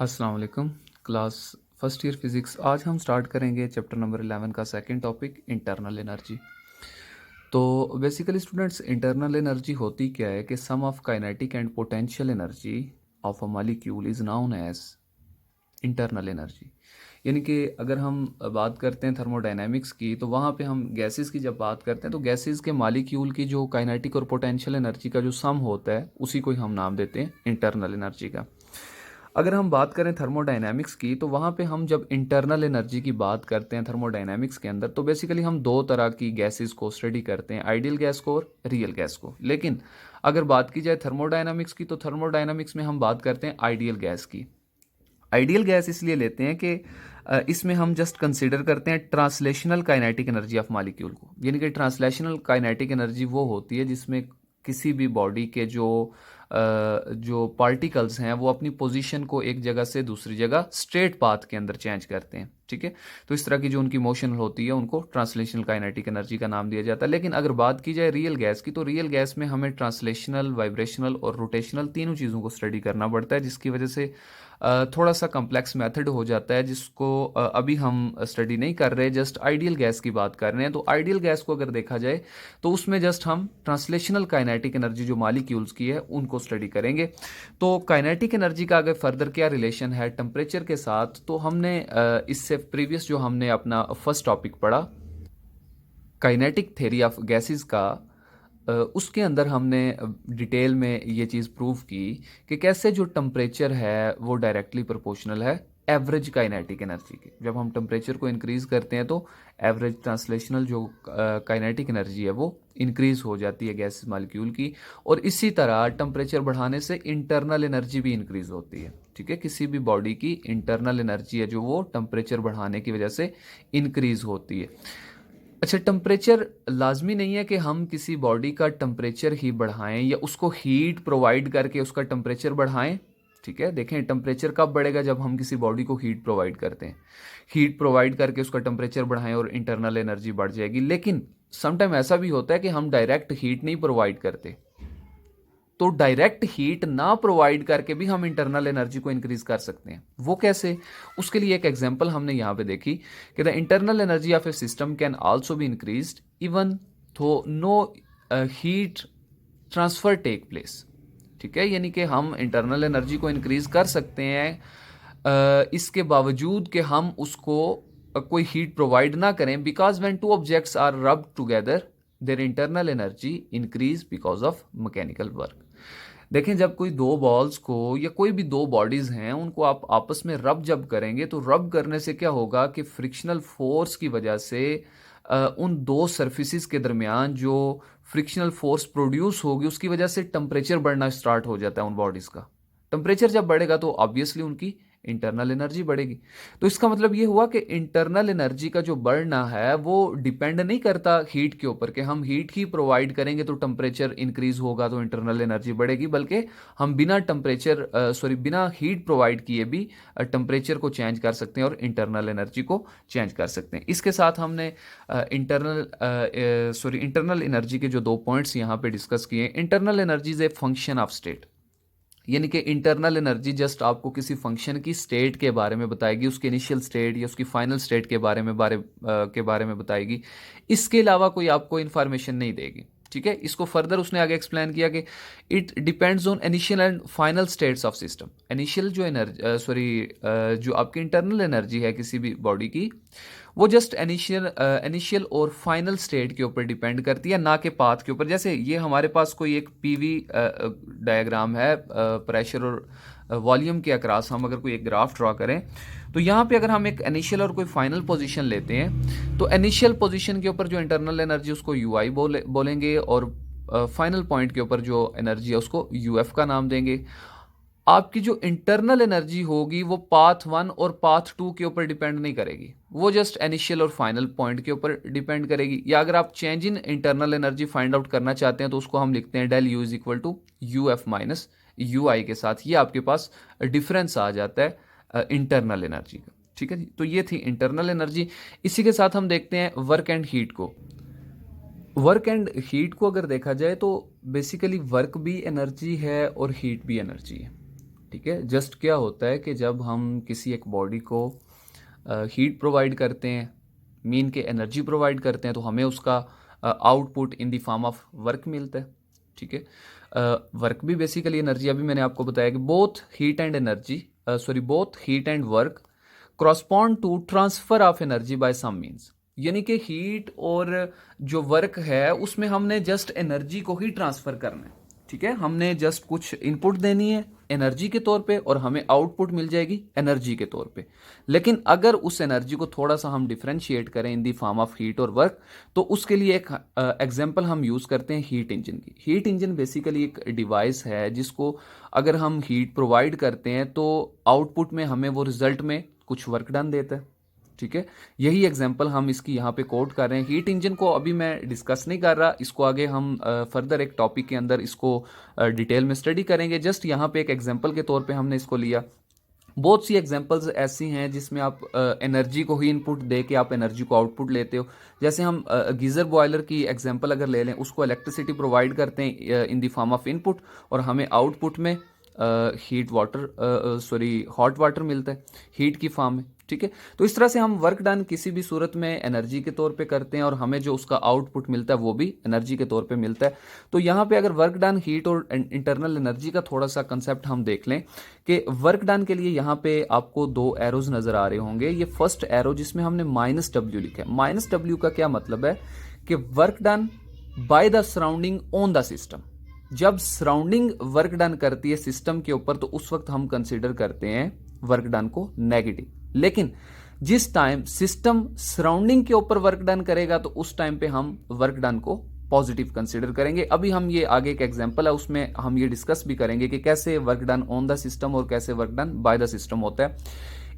अस्सलाम वालेकुम। Class first year physics. आज हम स्टार्ट करेंगे चैप्टर नंबर 11 का सेकंड टॉपिक इंटरनल एनर्जी। तो बेसिकली स्टूडेंट्स, इंटरनल एनर्जी होती क्या है कि sum of kinetic and potential energy of a molecule is known as internal energy. यानी कि अगर हम बात करते हैं थर्मोडायनेमिक्स की, तो वहाँ पे हम गैसेस की जब बात करते हैं तो गैसेस के मॉलिक्यूल की जो काइनेटिक और पोटेंशियल एनर्जी का जो सम होता है उसी को ही हम नाम देते हैं इंटरनल एनर्जी का। अगर हम बात करें थर्मोडायनेमिक्स की, तो वहाँ पे हम जब इंटरनल एनर्जी की बात करते हैं थर्मोडायनेमिक्स के अंदर, तो बेसिकली हम दो तरह की गैसेस को स्टडी करते हैं, आइडियल गैस को और रियल गैस को। लेकिन अगर बात की जाए थर्मोडायनेमिक्स की, तो थर्मोडायनेमिक्स में हम बात करते हैं आइडियल गैस की। आइडियल गैस इसलिए लेते हैं कि इसमें हम जस्ट कंसिडर करते हैं translational kinetic energy of molecule को। यानी कि ट्रांसलेशनल काइनेटिक एनर्जी वो होती है जिसमें किसी भी बॉडी के जो पार्टिकल्स हैं वो अपनी पोजीशन को एक जगह से दूसरी जगह स्ट्रेट पाथ के अंदर चेंज करते हैं। ठीक है, तो इस तरह की जो उनकी मोशन होती है उनको ट्रांसलेशनल काइनेटिक एनर्जी का नाम दिया जाता है। लेकिन अगर बात की जाए रियल गैस की, तो रियल गैस में हमें ट्रांसलेशनल, वाइब्रेशनल और रोटेशनल तीनों चीज़ों को स्टडी करना पड़ता है, जिसकी वजह से थोड़ा सा कम्प्लेक्स मेथड हो जाता है, जिसको अभी हम स्टडी नहीं कर रहे, जस्ट आइडियल गैस की बात कर रहे हैं। तो आइडियल गैस को अगर देखा जाए तो उसमें जस्ट हम ट्रांसलेशनल काइनेटिक एनर्जी जो मॉलिक्यूल्स की है उनको स्टडी करेंगे। तो काइनेटिक एनर्जी का अगर फर्दर क्या रिलेशन है टेम्परेचर के साथ, तो हमने इससे प्रीवियस जो हमने अपना फर्स्ट टॉपिक पढ़ा काइनेटिक थ्योरी ऑफ गैसेस का, उसके अंदर हमने डिटेल में ये चीज़ प्रूव की कि कैसे जो टेम्परेचर है वो डायरेक्टली प्रोपोर्शनल है एवरेज काइनेटिक एनर्जी के। जब हम टेम्परेचर को इंक्रीज़ करते हैं तो एवरेज ट्रांसलेशनल जो काइनेटिक एनर्जी है वो इंक्रीज़ हो जाती है गैस मॉलिक्यूल की। और इसी तरह टेम्परेचर बढ़ाने से इंटरनल एनर्जी भी इंक्रीज़ होती है। ठीक है, किसी भी बॉडी की इंटरनल एनर्जी है जो वो टेम्परेचर बढ़ाने की वजह से इंक्रीज़ होती है। अच्छा, टेम्परेचर लाजमी नहीं है कि हम किसी बॉडी का टेम्परेचर ही बढ़ाएं या उसको हीट प्रोवाइड करके उसका टेम्परेचर बढ़ाएं। ठीक है, देखें टेम्परेचर कब बढ़ेगा, जब हम किसी बॉडी को हीट प्रोवाइड करते हैं, हीट प्रोवाइड करके उसका टेम्परेचर बढ़ाएं और इंटरनल एनर्जी बढ़ जाएगी। लेकिन समटाइम ऐसा भी होता है कि हम डायरेक्ट हीट नहीं प्रोवाइड करते, तो डायरेक्ट हीट ना प्रोवाइड करके भी हम इंटरनल एनर्जी को इंक्रीज कर सकते हैं। वो कैसे? उसके लिए एक एग्जांपल हमने यहाँ पे देखी कि the internal energy of a system can also be increased even though no heat transfer take place. ठीक है, यानी कि हम इंटरनल एनर्जी को इंक्रीज कर सकते हैं इसके बावजूद कि हम उसको कोई हीट प्रोवाइड ना करें, because when two objects are rubbed together their internal energy increase because of mechanical work. देखें, जब कोई दो बॉल्स को या कोई भी दो बॉडीज हैं उनको आप आपस में रब जब करेंगे, तो रब करने से क्या होगा कि फ्रिक्शनल फोर्स की वजह से उन दो सरफेसिस के दरमियान जो फ्रिक्शनल फोर्स प्रोड्यूस होगी उसकी वजह से टेम्परेचर बढ़ना स्टार्ट हो जाता है उन बॉडीज का। टेम्परेचर जब बढ़ेगा तो ऑब्वियसली उनकी इंटरनल एनर्जी बढ़ेगी। तो इसका मतलब ये हुआ कि इंटरनल एनर्जी का जो बढ़ना है वो डिपेंड नहीं करता हीट के ऊपर, कि हम हीट ही प्रोवाइड करेंगे तो टेम्परेचर इंक्रीज होगा तो इंटरनल एनर्जी बढ़ेगी, बल्कि हम बिना हीट प्रोवाइड किए भी टेम्परेचर को चेंज कर सकते हैं और इंटरनल एनर्जी को चेंज कर सकते हैं। इसके साथ हमने इंटरनल एनर्जी के जो दो पॉइंट्स यहाँ पे डिस्कस किए। Internal energy is a function of state, यानी कि इंटरनल एनर्जी जस्ट आपको किसी फंक्शन की स्टेट के बारे में बताएगी, उसके इनिशियल स्टेट या उसकी फाइनल स्टेट के बारे में बताएगी। इसके अलावा कोई आपको इंफॉर्मेशन नहीं देगी। ठीक है, इसको फर्दर उसने आगे एक्सप्लेन किया कि it depends on initial and final states of system. Initial जो जो आपकी इंटरनल एनर्जी है किसी भी बॉडी की, वो जस्ट इनिशियल और फाइनल स्टेट के ऊपर डिपेंड करती है, ना कि पाथ के ऊपर। जैसे ये हमारे पास कोई एक पीवी डायग्राम है, प्रेशर और वॉल्यूम के अक्रॉस हम अगर कोई एक ग्राफ ड्रॉ करें, तो यहाँ पे अगर हम एक इनिशियल और कोई फाइनल पोजीशन लेते हैं, तो इनिशियल पोजीशन के ऊपर जो इंटरनल एनर्जी उसको यूआई बोलेंगे और फाइनल पॉइंट के ऊपर जो एनर्जी है उसको यूएफ का नाम देंगे। आपकी जो इंटरनल एनर्जी होगी वो पाथ 1 और पाथ 2 के ऊपर डिपेंड नहीं करेगी, वो जस्ट इनिशियल और फाइनल पॉइंट के ऊपर डिपेंड करेगी। या अगर आप change in internal energy find out करना चाहते हैं तो उसको हम लिखते हैं del U is equal to U F minus U I के साथ। ये आपके पास डिफरेंस आ जाता है इंटरनल एनर्जी का। ठीक है जी, तो ये थी इंटरनल एनर्जी। इसी के साथ हम देखते हैं वर्क एंड हीट को। वर्क एंड हीट को अगर देखा जाए तो बेसिकली वर्क भी एनर्जी है और हीट भी एनर्जी है। ठीक है। जस्ट क्या होता है कि जब हम किसी एक बॉडी को हीट प्रोवाइड करते हैं, मीन के एनर्जी प्रोवाइड करते हैं, तो हमें उसका output in the form of work मिलता है। ठीक है। वर्क भी बेसिकली एनर्जी, अभी मैंने आपको बताया कि both heat and energy, both heat and work correspond to transfer of energy by some means. यानी कि हीट और जो वर्क है उसमें हमने जस्ट एनर्जी को ही ट्रांसफर करना है। ठीक है, हमने जस्ट कुछ इनपुट देनी है एनर्जी के तौर पे और हमें आउटपुट मिल जाएगी एनर्जी के तौर पे। लेकिन अगर उस एनर्जी को थोड़ा सा हम डिफरेंशिएट करें इन दी फॉर्म ऑफ हीट और वर्क, तो उसके लिए एक एग्जांपल हम यूज करते हैं हीट इंजन की। हीट इंजन बेसिकली एक डिवाइस है जिसको अगर हम हीट प्रोवाइड करते हैं तो आउटपुट में हमें वो रिजल्ट में कुछ वर्क डन देता है। ठीक है, यही एग्जांपल हम इसकी यहाँ पे कोट कर रहे हैं। हीट इंजन को अभी मैं डिस्कस नहीं कर रहा, इसको आगे हम फर्दर एक टॉपिक के अंदर इसको डिटेल में स्टडी करेंगे। जस्ट यहाँ पे एक एग्जांपल के तौर पे हमने इसको लिया। बहुत सी एग्जांपल्स ऐसी हैं जिसमें आप एनर्जी को ही इनपुट दे के आप एनर्जी को आउटपुट लेते हो। जैसे हम गीज़र बॉयलर की एग्जांपल अगर ले लें, उसको इलेक्ट्रिसिटी प्रोवाइड करते हैं in the form of input और हमें आउटपुट में हॉट वाटर मिलता है हीट की फॉर्म में। ठीक है, तो इस तरह से हम वर्क डन किसी भी सूरत में एनर्जी के तौर पे करते हैं और हमें जो उसका आउटपुट मिलता है वो भी एनर्जी के तौर पे मिलता है। तो यहाँ पे अगर वर्क डन हीट और इंटरनल एनर्जी का थोड़ा सा कंसेप्ट हम देख लें कि वर्क डन के लिए यहाँ पे आपको दो एरोज नजर आ रहे होंगे। ये फर्स्ट एरो जिसमें हमने -W लिखा है। -W का क्या मतलब है कि work done by the surrounding on the system. जब सराउंडिंग वर्क डन करती है सिस्टम के ऊपर तो उस वक्त हम कंसीडर करते हैं वर्क डन को नेगेटिव। लेकिन जिस टाइम सिस्टम सराउंडिंग के ऊपर वर्क डन करेगा तो उस टाइम पे हम वर्क डन को पॉजिटिव कंसीडर करेंगे। अभी हम ये आगे एक एग्जांपल है उसमें हम ये डिस्कस भी करेंगे कि कैसे work done on the system और कैसे work done by the system होता है।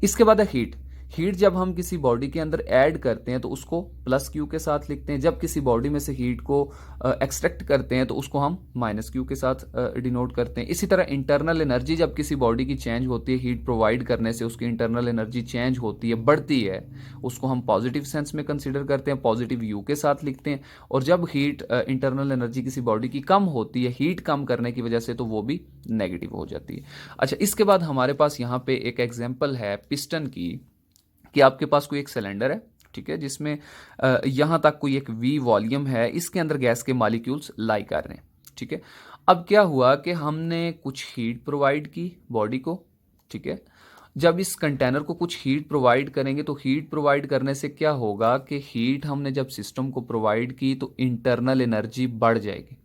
इसके बाद है हीट। हीट जब हम किसी बॉडी के अंदर ऐड करते हैं तो उसको +Q के साथ लिखते हैं। जब किसी बॉडी में से हीट को एक्सट्रैक्ट करते हैं तो उसको हम -Q के साथ डिनोट करते हैं। इसी तरह इंटरनल एनर्जी जब किसी बॉडी की चेंज होती है, हीट प्रोवाइड करने से उसकी इंटरनल एनर्जी चेंज होती है, बढ़ती है, उसको हम पॉजिटिव सेंस में कंसिडर करते हैं, पॉजिटिव U के साथ लिखते हैं। और जब हीट इंटरनल एनर्जी किसी बॉडी की कम होती है हीट कम करने की वजह से, तो वो भी नेगेटिव हो जाती है। अच्छा, इसके बाद हमारे पास यहाँ पे एक एग्जाम्पल है पिस्टन की कि आपके पास कोई एक सिलेंडर है, ठीक है, जिसमें यहां तक कोई एक V वॉल्यूम है, इसके अंदर गैस के मॉलिक्यूल्स लाई कर रहे हैं। ठीक है, अब क्या हुआ कि हमने कुछ हीट प्रोवाइड की बॉडी को। ठीक है, जब इस कंटेनर को कुछ हीट प्रोवाइड करेंगे तो हीट प्रोवाइड करने से क्या होगा कि हीट हमने जब सिस्टम को प्रोवाइड की तो इंटरनल एनर्जी बढ़ जाएगी।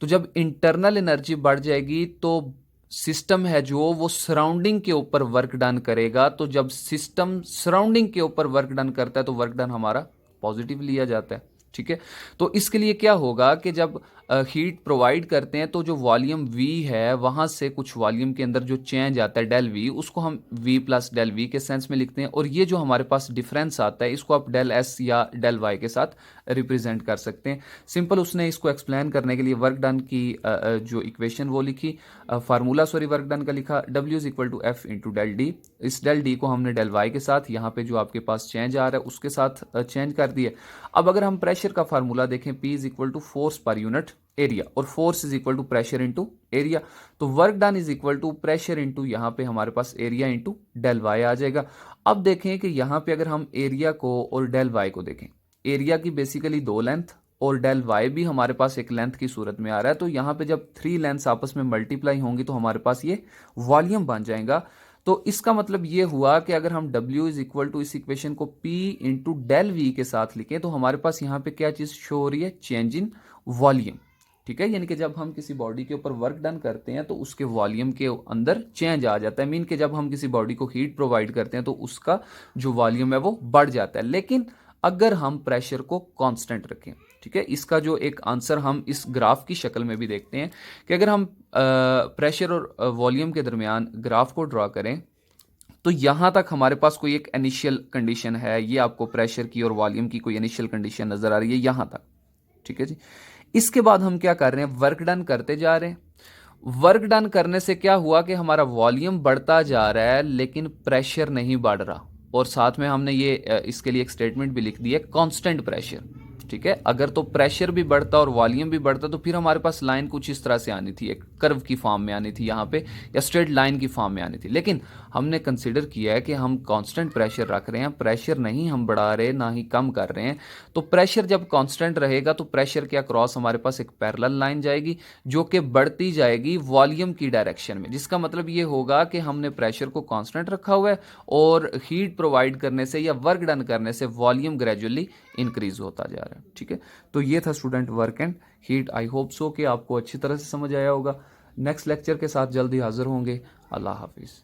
तो जब इंटरनल एनर्जी बढ़ जाएगी तो सिस्टम है जो वो सराउंडिंग के ऊपर वर्क डन करेगा। तो जब सिस्टम सराउंडिंग के ऊपर वर्क डन करता है तो वर्क डन हमारा पॉजिटिव लिया जाता है। ठीक है, तो इसके लिए क्या होगा कि जब हीट प्रोवाइड करते हैं तो जो वॉल्यूम V है वहां से कुछ वॉल्यूम के अंदर जो चेंज आता है डेल V, उसको हम V प्लस डेल V के सेंस में लिखते हैं। और ये जो हमारे पास डिफरेंस आता है इसको आप डेल S या डेल Y के साथ रिप्रेजेंट कर सकते हैं। सिंपल उसने इसको एक्सप्लेन करने के लिए वर्क डन की जो इक्वेशन वो लिखी, फार्मूला वर्क डन का लिखा, W is equal to F into del d. इस डेल डी को हमने डेल Y के साथ यहाँ पे जो आपके पास चेंज आ रहा है उसके साथ चेंज कर दिया। अब अगर हम प्रेशर का फार्मूला देखें, P is equal to force per unit area और force is equal to pressure into area. तो work done is equal to pressure into यहाँ पे हमारे पास एरिया इनटू डेल वाई आ जाएगा। अब देखें कि यहाँ पे अगर हम एरिया को और डेल वाई को देखें, एरिया की बेसिकली 2 लेंथ और डेल वाई भी हमारे पास एक लेंथ की सूरत में आ रहा है। तो यहाँ पे जब 3 लेंथ्स आपस में मल्टीप्लाई होंगी तो हमारे पास ये वॉल्यूम बन जाएगा। तो इसका मतलब ये हुआ कि अगर हम W इज इक्वल टू इस इक्वेशन को P इंटू डेल V के साथ लिखें तो हमारे पास यहाँ पे क्या चीज शो हो रही है, चेंज इन वॉल्यूम। ठीक है, यानी कि जब हम किसी बॉडी के ऊपर वर्क डन करते हैं तो उसके वॉल्यूम के अंदर चेंज आ जाता है। मीन कि जब हम किसी बॉडी को हीट प्रोवाइड करते हैं तो उसका जो वॉल्यूम है वो बढ़ जाता है। लेकिन अगर हम प्रेशर को कांस्टेंट रखें, ठीक है, इसका जो एक आंसर हम इस ग्राफ की शक्ल में भी देखते हैं कि अगर हम प्रेशर और वॉल्यूम के दरमियान ग्राफ को ड्रॉ करें तो यहां तक हमारे पास कोई एक इनिशियल कंडीशन है। ये आपको प्रेशर की और वॉल्यूम की कोई इनिशियल कंडीशन नजर आ रही है यहां तक। ठीक है जी, इसके बाद हम क्या कर रहे हैं, वर्क डन करते जा रहे हैं। वर्क डन करने से क्या हुआ कि हमारा वॉल्यूम बढ़ता जा रहा है लेकिन प्रेशर नहीं बढ़ रहा। और साथ में हमने ये इसके लिए एक स्टेटमेंट भी लिख दी है, कांस्टेंट प्रेशर। ठीक है, अगर तो प्रेशर भी बढ़ता और वॉल्यूम भी बढ़ता तो फिर हमारे पास लाइन कुछ इस तरह से आनी थी, एक कर्व की फॉर्म में आनी थी यहाँ पे, या स्ट्रेट लाइन की फॉर्म में आनी थी। लेकिन हमने कंसिडर किया है कि हम कांस्टेंट प्रेशर रख रहे हैं, प्रेशर नहीं हम बढ़ा रहे ना ही कम कर रहे हैं। तो प्रेशर जब कांस्टेंट रहेगा तो प्रेशर के अक्रॉस हमारे पास एक पैरेलल लाइन जाएगी जो कि बढ़ती जाएगी वॉल्यूम की डायरेक्शन में, जिसका मतलब ये होगा कि हमने प्रेशर को कांस्टेंट रखा हुआ है और हीट प्रोवाइड करने से या वर्क डन करने से वॉल्यूम ग्रेजुअली इंक्रीज होता जा रहा है। ठीक है, तो ये था student work and heat. I hope so कि आपको अच्छी तरह से समझ आया होगा। नेक्स्ट लेक्चर के साथ जल्दी हाजिर होंगे। अल्लाह हाफिज़।